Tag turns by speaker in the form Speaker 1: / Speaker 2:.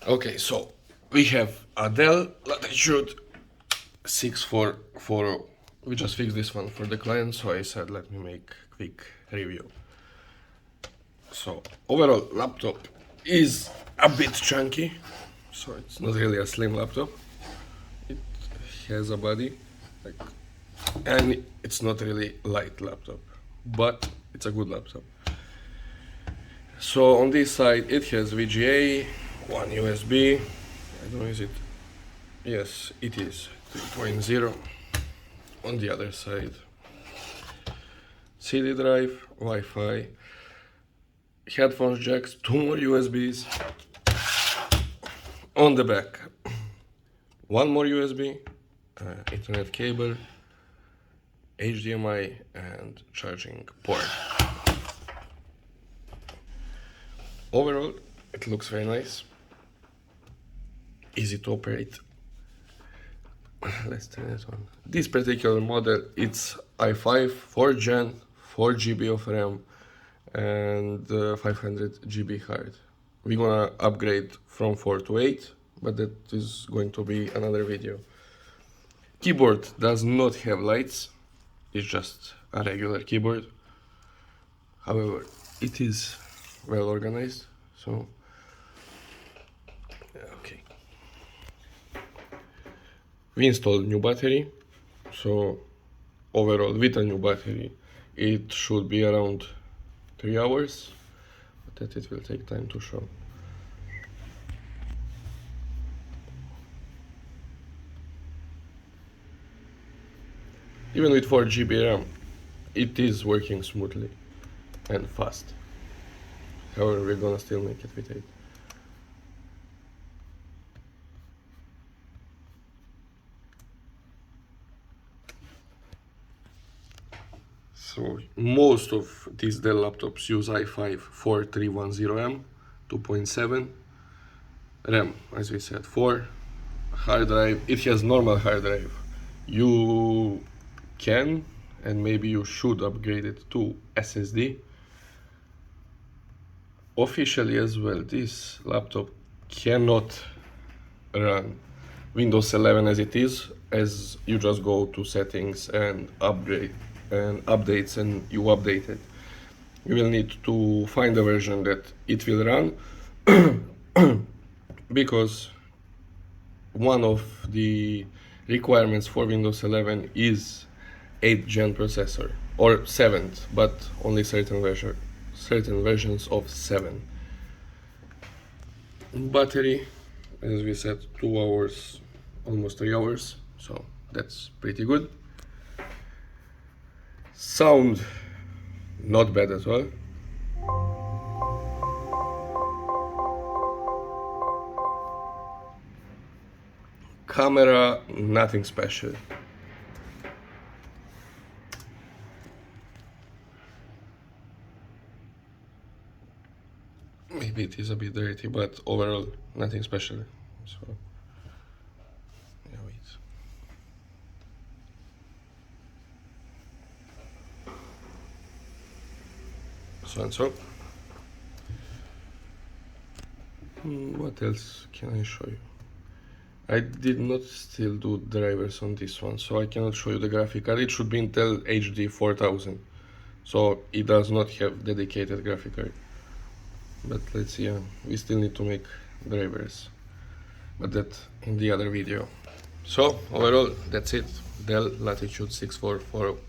Speaker 1: Okay, so we have a Dell Latitude 6440. We just fixed this one for the client, so I said let me make a quick review. So overall laptop is a bit chunky, so it's not really a slim laptop. It has a body, like, and it's not really light laptop, but it's a good laptop. So on this side it has VGA, one USB. I don't know, is it? Yes, it is 3.0. On the other side, CD drive, Wi-Fi, headphones jacks, two more USBs. On the back, one more USB, Ethernet cable, HDMI, and charging port. Overall, it looks very nice, easy to operate. Let's turn it on. This particular model, it's i5, 4th gen, 4 GB of RAM, and 500 GB hard. We're gonna upgrade from 4 to 8, but that is going to be another video. Keyboard does not have lights, it's just a regular keyboard. However, it is well organized, so okay. We installed new battery, so overall with a new battery it should be around 3 hours, but that it will take time to show. Even with 4 GB RAM, it is working smoothly and fast. However, we're gonna still make it with 8. So most of these Dell laptops use i5 4310M 2.7, RAM, as we said, 4, hard drive, it has normal hard drive. You can and maybe you should upgrade it to SSD. Officially as well, this laptop cannot run Windows 11 as it is, as you just go to settings and upgrade and updates and you update it. You will need to find a version that it will run because one of the requirements for Windows 11 is 8th gen processor, or 7th, but only certain versions of 7. Battery, as we said, 2 hours, almost 3 hours, so that's pretty good. Sound, not bad as well. Camera, nothing special. Maybe it is a bit dirty, but overall nothing special. So yeah, wait. So and so. What else can I show you? I did not still do drivers on this one, so I cannot show you the graphic card. It should be Intel HD 4000, so it does not have dedicated graphic card. But let's see, we still need to make drivers, but that in the other video. So overall, that's it. Dell Latitude 6440.